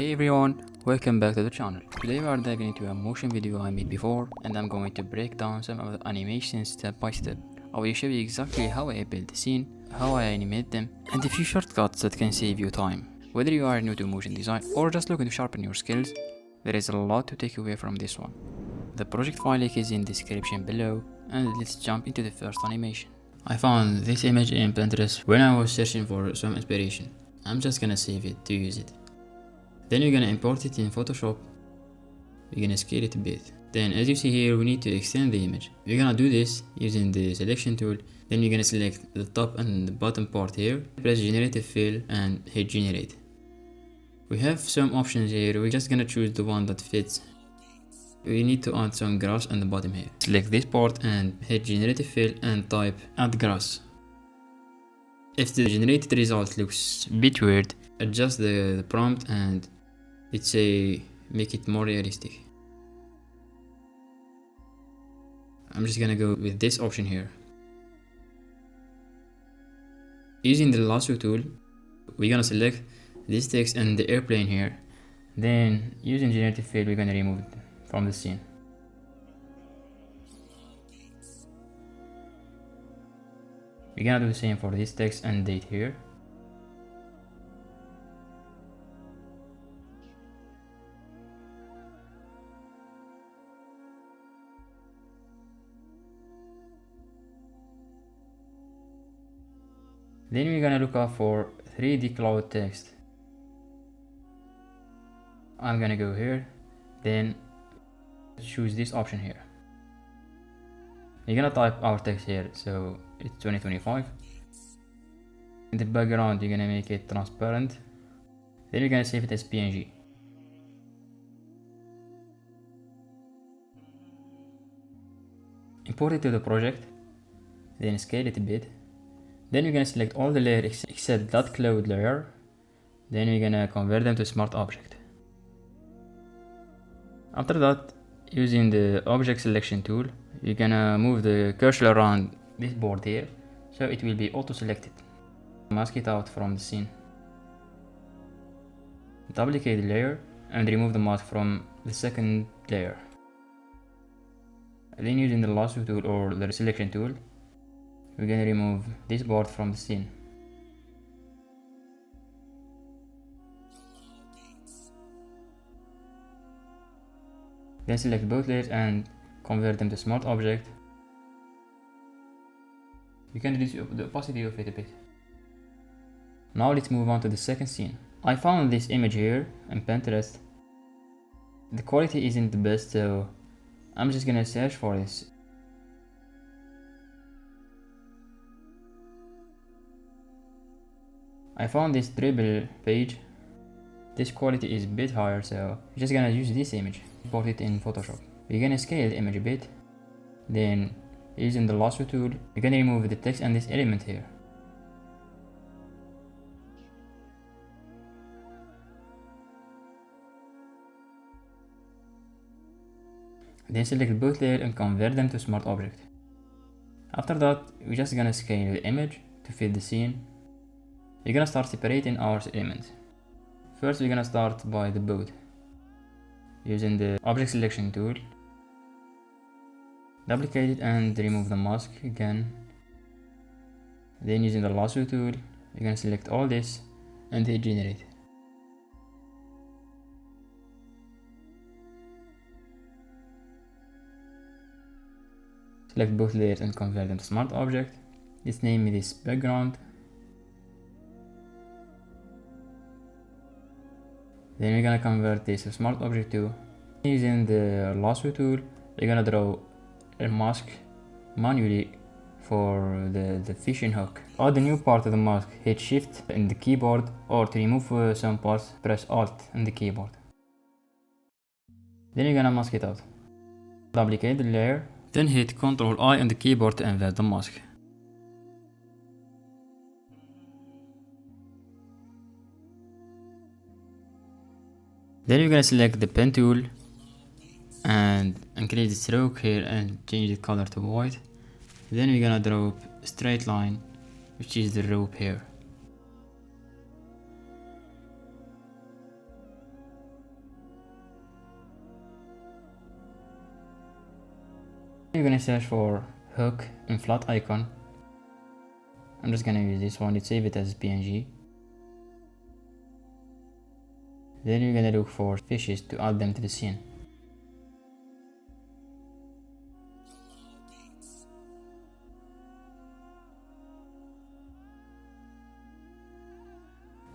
Hey everyone, welcome back to the channel. Today we are diving into a motion video I made before, and I'm going to break down some of the animations step by step. I will show you exactly how I build the scene, how I animate them, and a few shortcuts that can save you time. Whether you are new to motion design or just looking to sharpen your skills, there is a lot to take away from this one. The project file link is in the description below, and let's jump into the first animation. I found this image in Pinterest when I was searching for some inspiration. I'm just gonna save it to use it. Then we're gonna import it in Photoshop. We're gonna scale it a bit. Then as you see here, we need to extend the image. We're gonna do this using the selection tool. Then we're gonna select the top and the bottom part here. Press generative fill and hit generate. We have some options here. We're just gonna choose the one that fits. We need to add some grass on the bottom here. Select this part and hit generative fill and type add grass. If the generated result looks a bit weird, adjust the prompt and let's say make it more realistic. I'm just gonna go with this option here. Using the lasso tool, we're gonna select this text and the airplane here. Then using generative fill, we're gonna remove it from the scene. We're gonna do the same for this text and date here. Then we're gonna look up for 3D cloud text. I'm gonna go here, then choose this option here. We're gonna type our text here, so it's 2025. In the background, you're gonna make it transparent. Then we're gonna save it as PNG. Import it to the project, then scale it a bit. Then we're gonna select all the layers except that cloud layer. Then we're gonna convert them to smart object. After that, using the object selection tool, you're gonna move the cursor around this board here, so it will be auto-selected. Mask it out from the scene. Duplicate the layer and remove the mask from the second layer. Then using the lasso tool or the selection tool, we're gonna remove this board from the scene. Then select both layers and convert them to smart object. You can reduce the opacity of it a bit. Now let's move on to the second scene. I found this image here on Pinterest. The quality isn't the best, so I'm just gonna search for this. I found this dribble page. This quality is a bit higher, so I'm just gonna use this image, import it in Photoshop. We're gonna scale the image a bit. Then using the lasso tool, we're gonna remove the text and this element here. Then select both layers and convert them to smart object. After that, we're just gonna scale the image to fit the scene. We're gonna start separating our elements. First, we're gonna start by the boat. Using the object selection tool, duplicate it and remove the mask again. Then using the lasso tool, we're gonna select all this and hit generate. Select both layers and convert them to smart object. Let's name this background. Then we're gonna convert this to smart object too. Using the lasso tool, we're gonna draw a mask manually for the fishing hook. Add a new part of the mask, hit shift in the keyboard, or to remove some parts, press alt in the keyboard. Then you're gonna mask it out. Duplicate the layer, then hit Ctrl I on the keyboard to invert the mask. Then you're gonna select the pen tool and increase the stroke here and change the color to white. Then we're gonna draw a straight line, which is the rope here. You're gonna search for hook and flat icon. I'm just gonna use this one, let's save it as PNG. Then you're gonna look for fishes to add them to the scene.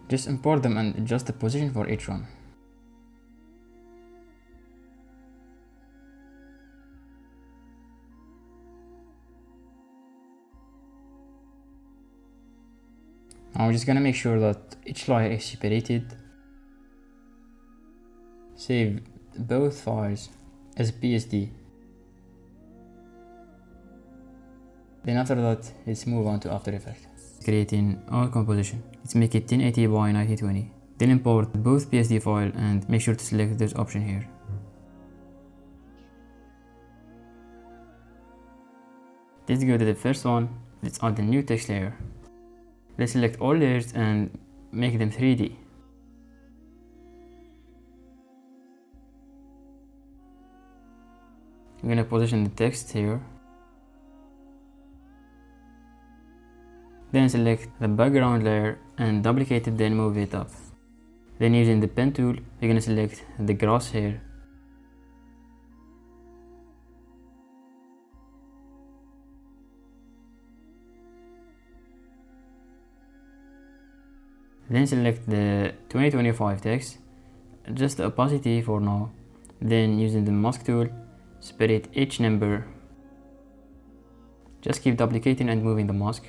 Just import them and adjust the position for each one. Now we're just gonna make sure that each layer is separated. Save both files as PSD. Then after that, let's move on to After Effects. Creating our composition. Let's make it 1080 by 1920. Then import both PSD file and make sure to select this option here. Let's go to the first one. Let's add a new text layer. Let's select all layers and make them 3D. I'm gonna position the text here. Then select the background layer and duplicate it, then move it up. Then using the pen tool, we're gonna select the grass here. Then select the 2025 text, adjust the opacity for now. Then using the mask tool, separate each number. Just keep duplicating and moving the mask.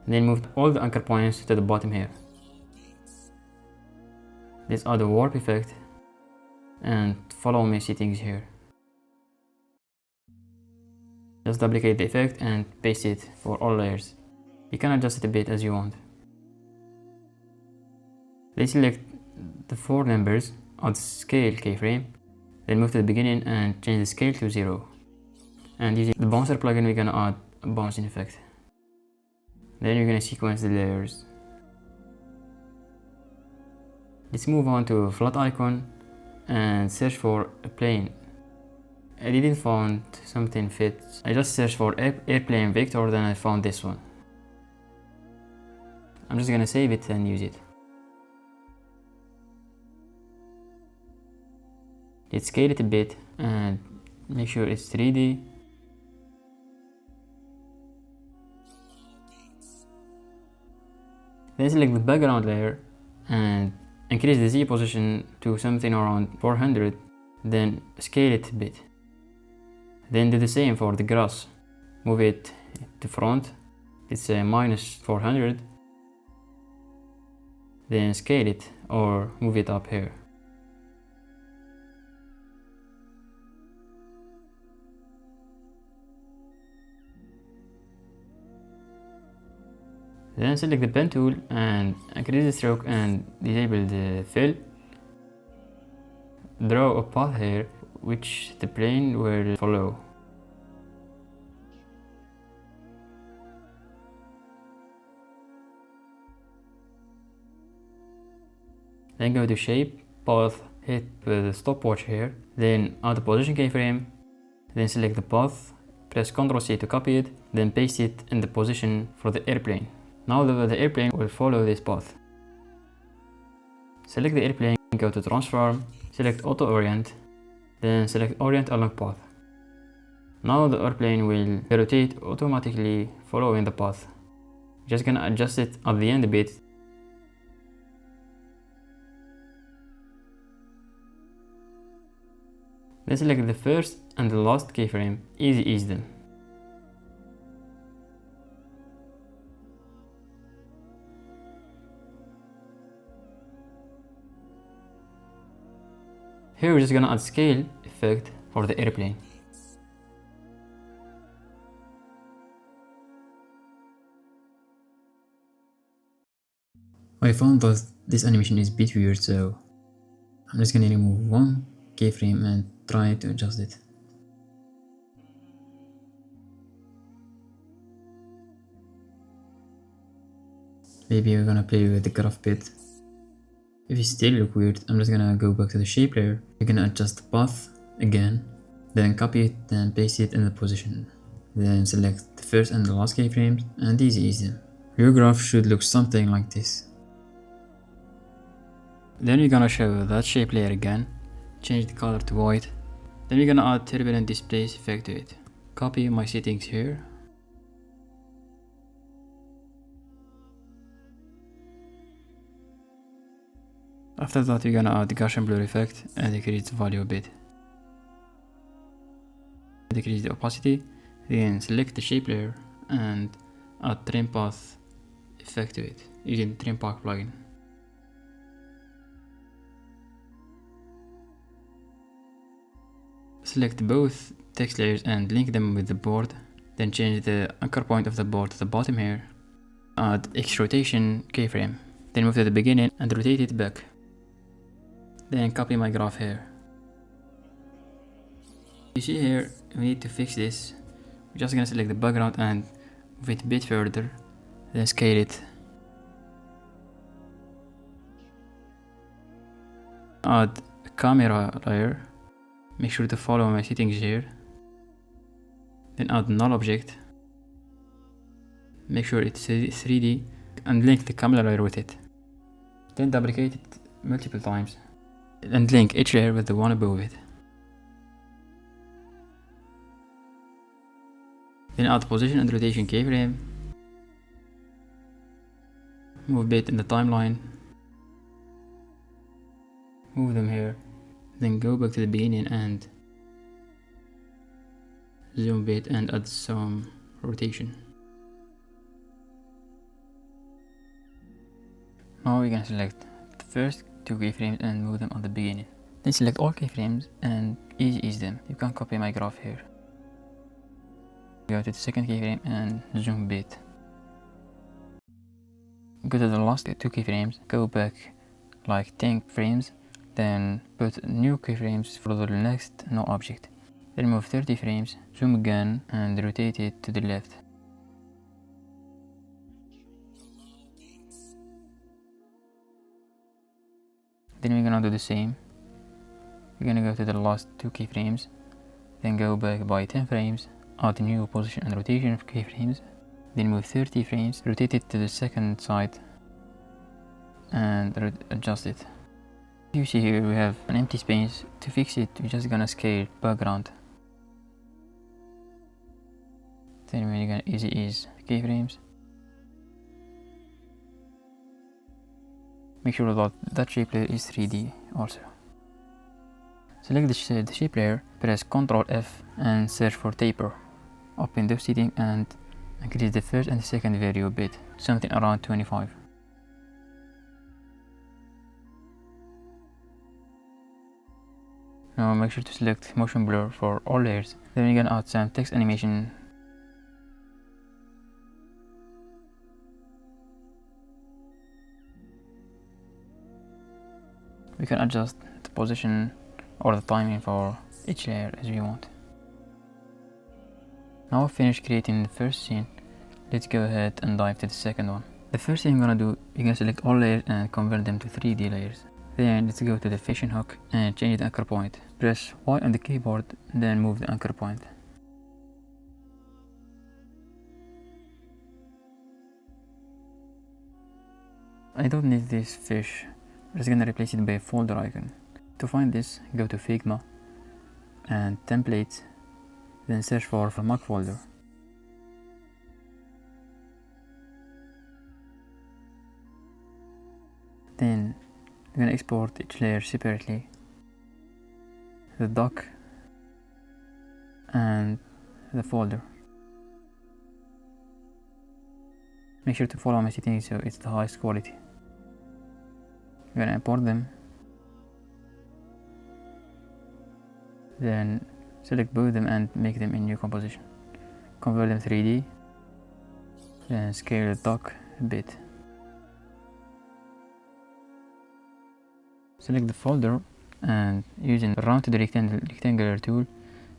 Then move all the anchor points to the bottom here. Let's add a warp effect and follow my settings here. Just duplicate the effect and paste it for all layers. You can adjust it a bit as you want. Let's select the 4 numbers, add scale keyframe, then move to the beginning and change the scale to 0. And using the Bouncr plugin, we're gonna add a bouncing effect. Then you're gonna sequence the layers. Let's move on to flat icon and search for a plane. I didn't find something fits. I just searched for airplane vector, then I found this one. I'm just gonna save it and use it. Let's scale it a bit and make sure it's 3D. Then select the background layer and increase the Z position to something around 400, then scale it a bit. Then do the same for the grass. Move it to front, it's minus 400. Then scale it or move it up here. Then select the pen tool and increase the stroke and disable the fill. Draw a path here which the plane will follow. Then go to shape, path, hit the stopwatch here, then add the position keyframe, then select the path, press Ctrl C to copy it, then paste it in the position for the airplane. Now the airplane will follow this path. Select the airplane, go to transform, select auto orient, then select orient along path. Now the airplane will rotate automatically following the path. Just gonna adjust it at the end a bit. Then select the first and the last keyframe, easy ease them. Here we're just gonna add scale effect for the airplane. I found that this animation is a bit weird, so I'm just gonna remove one keyframe and try to adjust it. Maybe we're gonna play with the graph bit. If you still look weird, I'm just gonna go back to the shape layer. You're gonna adjust the path again, then copy it and paste it in the position. Then select the first and the last keyframes and ease them. Your graph should look something like this. Then we're gonna show that shape layer again, change the color to white. Then we're gonna add turbulent displace effect to it. Copy my settings here. After that, we're gonna add the Gaussian blur effect and decrease the value a bit. Decrease the opacity, then select the shape layer and add trim path effect to it using the trim path plugin. Select both text layers and link them with the board, then change the anchor point of the board to the bottom here. Add X rotation keyframe, then move to the beginning and rotate it back. Then copy my graph here. You see here, we need to fix this. We're just gonna select the background and move it a bit further, then scale it. Add a camera layer. Make sure to follow my settings here. Then add null object. Make sure it's 3D and link the camera layer with it. Then duplicate it multiple times and link each layer with the one above it. Then add position and rotation keyframe. Move a bit in the timeline. Move them here. Then go back to the beginning and zoom a bit and add some rotation. Now we're gonna select the first two keyframes and move them on the beginning. Then select all keyframes and ease them. You can copy my graph here. Go to the second keyframe and zoom a bit. Go to the last two keyframes, go back like 10 frames, then put new keyframes for the next no object. Then move 30 frames, zoom again and rotate it to the left. Then we're gonna do the same. We're gonna go to the last two keyframes, then go back by 10 frames, add new position and rotation of keyframes, then move 30 frames, rotate it to the second side and adjust it. You see here we have an empty space. To fix it, we're just gonna scale background. Then we're gonna ease keyframes. Make sure that that shape layer is 3D also. Select the shape layer, press Ctrl F and search for taper. Open those settings and increase the first and the second value a bit, something around 25. Now make sure to select motion blur for all layers. Then we're gonna add some text animation. We can adjust the position or the timing for each layer as we want. Now finished creating the first scene, let's go ahead and dive to the second one. The first thing I'm gonna do, you're gonna select all layers and convert them to 3D layers. Then let's go to the fishing hook and change the anchor point. Press Y on the keyboard, then move the anchor point. I don't need this fish, I'm just gonna replace it by a folder icon. To find this, go to Figma and Templates, then search for Mac folder. Then I'm gonna export each layer separately, the dock and the folder. Make sure to follow my settings so it's the highest quality. I'm gonna import them, then select both of them and make them in new composition. Convert them 3D, then scale the dock a bit. Select the folder and using the rounded rectangular tool,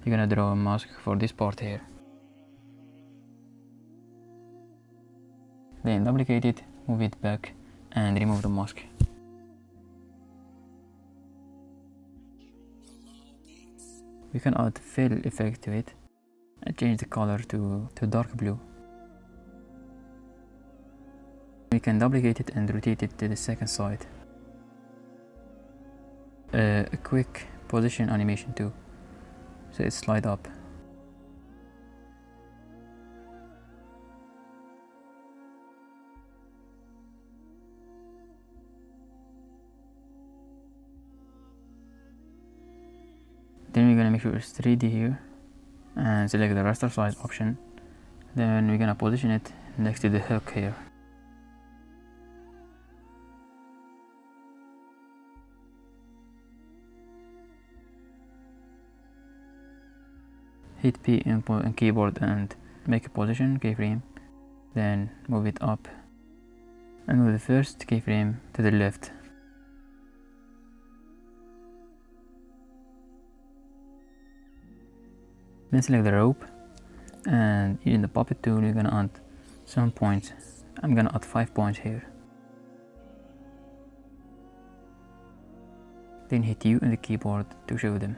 you're gonna draw a mask for this part here. Then duplicate it, move it back and remove the mask. We can add fill effect to it and change the color to dark blue. We can duplicate it and rotate it to the second side. A quick position animation too, so it slide up. Then we're gonna make sure it's 3D here and select the raster size option. Then we're gonna position it next to the hook here. Hit P on keyboard and make a position keyframe, then move it up and move the first keyframe to the left. Then select the rope and using the puppet tool you're gonna add some points. I'm gonna add 5 points here. Then hit U on the keyboard to show them.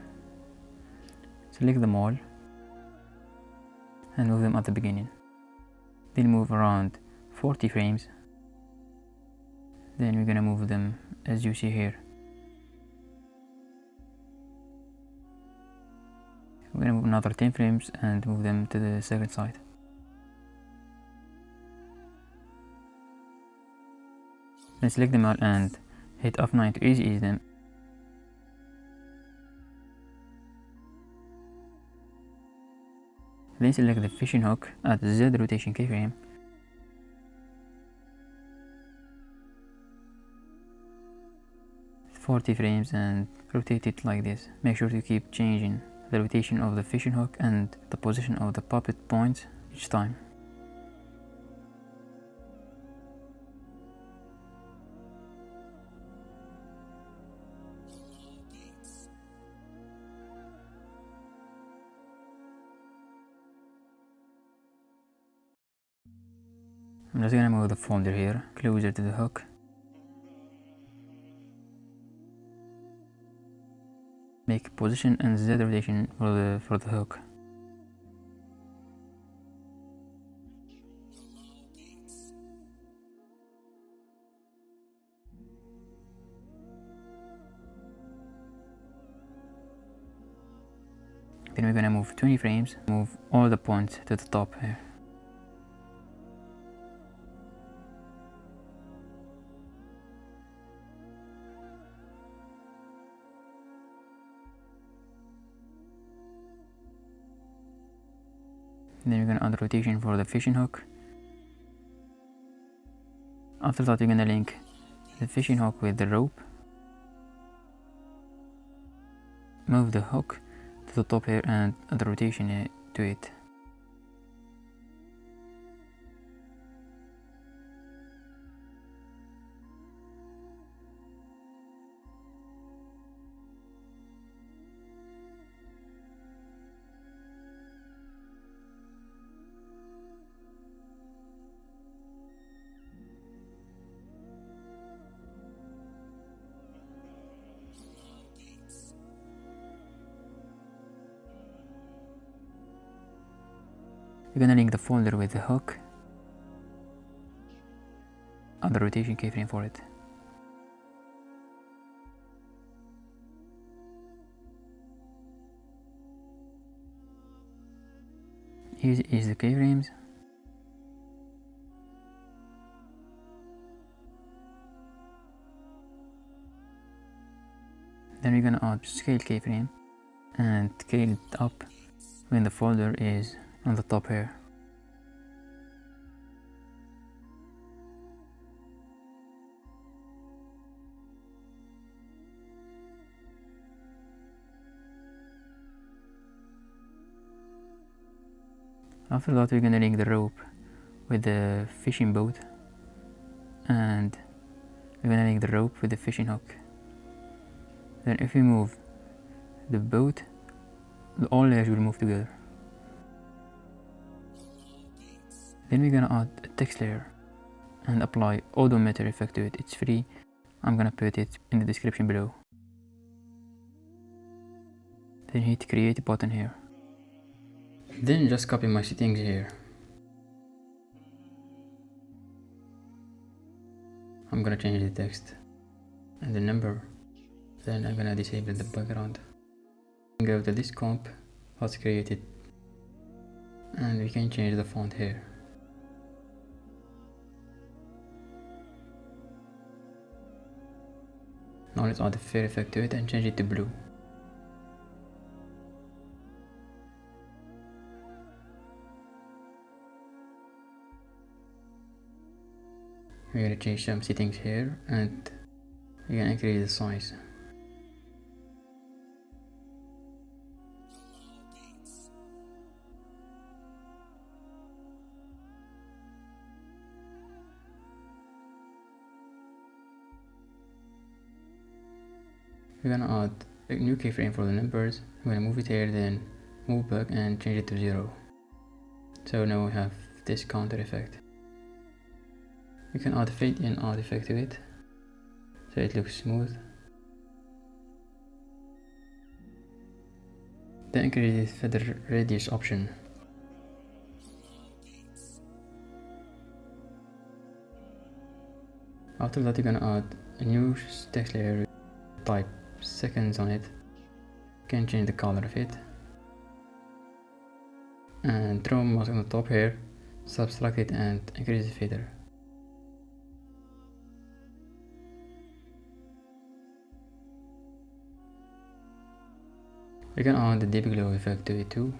Select them all and move them at the beginning. Then move around 40 frames. Then we're gonna move them as you see here. We're gonna move another 10 frames and move them to the second side. Then select them all and hit F9 to ease them. Then select the fishing hook at the Z rotation keyframe. "40 frames and rotate it like this. Make sure to keep changing the rotation of the fishing hook and the position of the puppet points each time. I'm just gonna move the folder here closer to the hook. Make position and Z rotation for the hook. Then we're gonna move 20 frames, move all the points to the top here. Then we're gonna add rotation for the fishing hook. After that we're gonna link the fishing hook with the rope. Move the hook to the top here and add rotation to it. We're gonna link the folder with the hook. Add the rotation keyframe for it. Here is the keyframes. Then we're gonna add scale keyframe and scale it up when the folder is on the top here. After that we're gonna link the rope with the fishing boat and we're gonna link the rope with the fishing hook. Then if we move the boat, all layers will move together. Then we're gonna add a text layer and apply Odometer effect to it. It's free. I'm gonna put it in the description below. Then hit create button here. Then just copy my settings here. I'm gonna change the text and the number. Then I'm gonna disable the background. Go to this comp, let's create it, and we can change the font here. Now let's add a fair effect to it and change it to blue. We're gonna change some settings here and we're gonna increase the size. We're gonna add a new keyframe for the numbers. We're gonna move it here, then move back and change it to 0. So now we have this counter effect. We can add a fade in out effect to it, so it looks smooth. Then increase the feather radius option. After that, you're gonna add a new text layer, type seconds on it. You can change the color of it and throw mask on the top here, subtract it and increase the feather. We can add the deep glow effect to it too.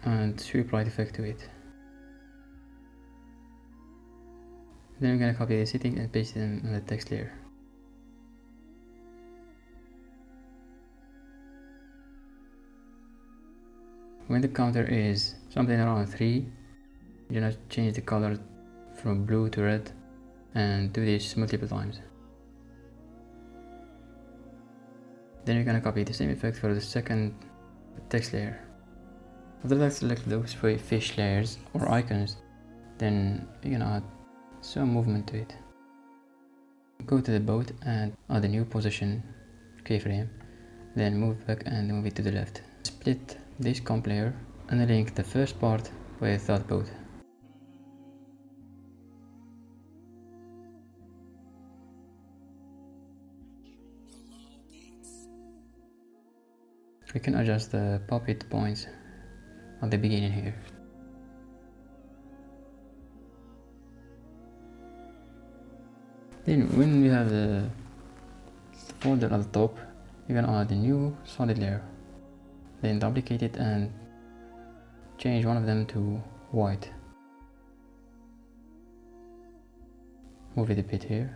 And sweep right effect to it. Then we're gonna copy the setting and paste them on the text layer. When the counter is something around 3, you're gonna change the color from blue to red and do this multiple times. Then you're gonna copy the same effect for the second text layer. After that, select those fish layers or icons, then you're gonna add some movement to it. Go to the boat and add a new position keyframe, then move back and move it to the left. Split this comp layer and link the first part with that boat. We can adjust the puppet points at the beginning here. Then when we have the folder at the top, you're gonna add a new solid layer. Then duplicate it and change one of them to white. Move it a bit here,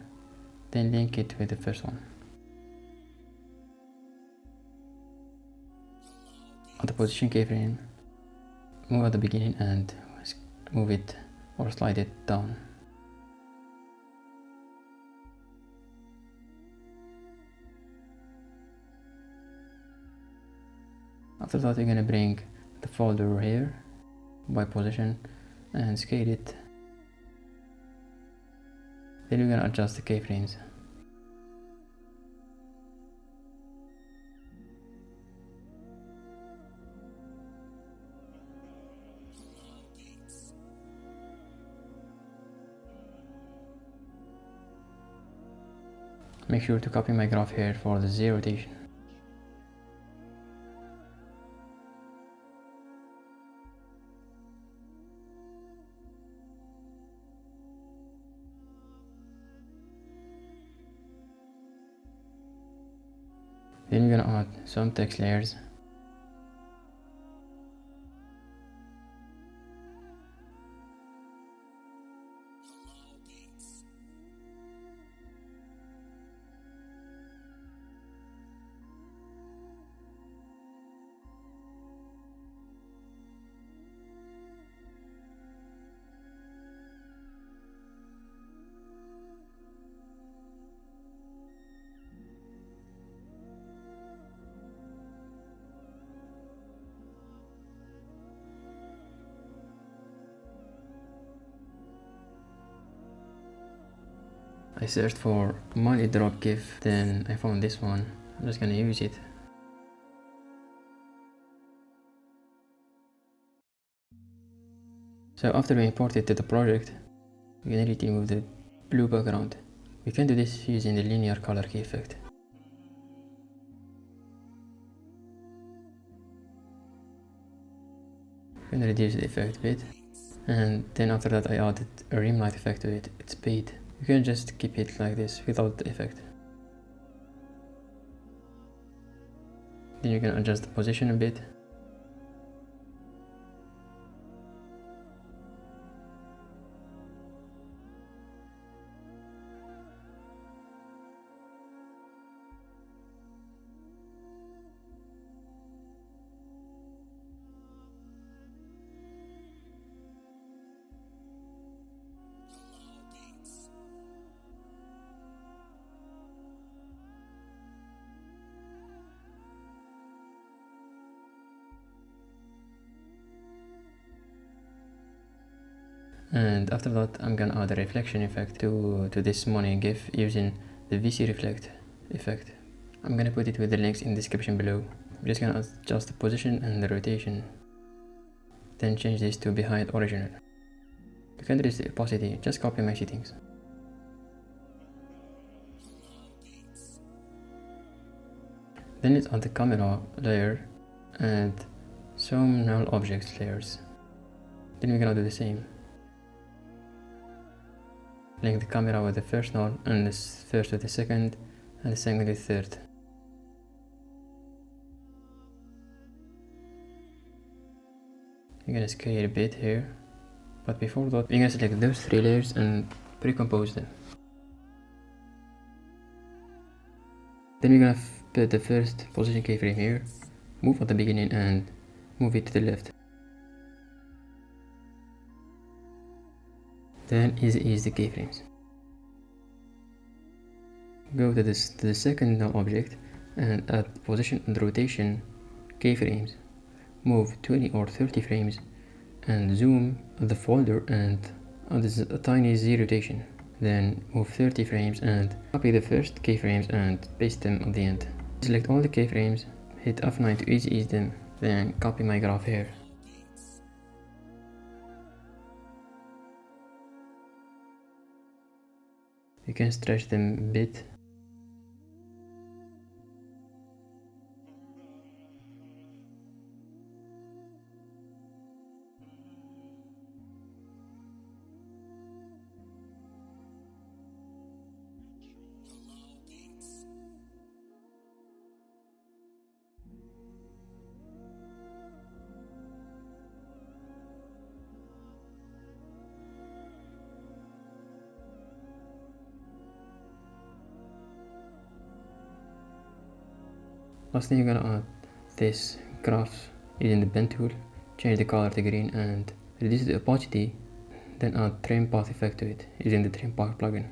then link it with the first one. At the position keyframe, move at the beginning and move it or slide it down. After that, you're gonna bring the folder here by position and scale it. Then you're gonna adjust the keyframes. Make sure to copy my graph here for the Z rotation. Then we're gonna add some text layers. I searched for money drop GIF, then I found this one. I'm just gonna use it. So after we import it to the project, we can need to remove the blue background. We can do this using the linear color key effect. We can reduce the effect a bit. And then after that I added a rim light effect to it. It's paid. You can just keep it like this without the effect. Then you can adjust the position a bit. And after that I'm gonna add a reflection effect to this money GIF using the VC reflect effect. I'm gonna put it with the links in the description below. I'm just gonna adjust the position and the rotation. Then change this to behind original. You can reduce the opacity, just copy my settings. Then let's add the camera layer and some null objects layers. Then we're gonna do the same. Link the camera with the first null, and the first with the second, and the second with the third. You're gonna scale a bit here, but before that, we're gonna select those 3 layers and pre-compose them. Then we're gonna put the first position keyframe here, move at the beginning and move it to the left. Then ease the keyframes. Go to the second null object and add position and rotation keyframes. Move 20 or 30 frames and zoom at the folder and add a tiny Z rotation. Then move 30 frames and copy the first keyframes and paste them at the end. Select all the keyframes, hit F9 to ease them, then copy my graph here. You can stretch them a bit. Lastly, you're gonna add this graph using the pen tool, change the color to green and reduce the opacity, then add trim path effect to it using the trim path plugin.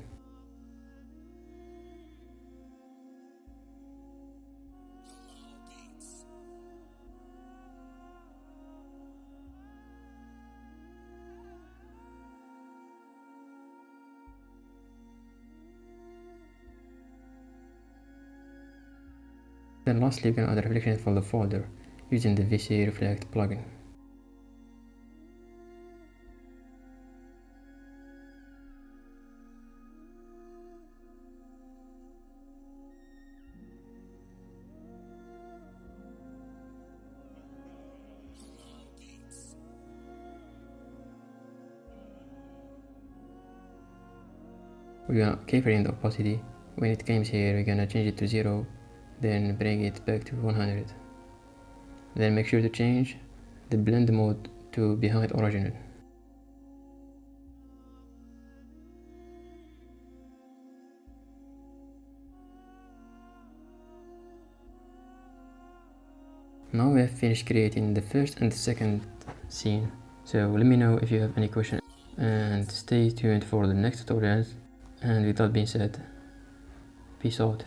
Then lastly, you can add a reflection from the folder using the VC Reflect plugin. We're gonna keyframe the opacity. When it comes here, we're gonna change it to 0, then bring it back to 100. Then make sure to change the blend mode to behind original. Now we have finished creating the first and the second scene. So let me know if you have any questions and stay tuned for the next tutorials. And with that being said, peace out.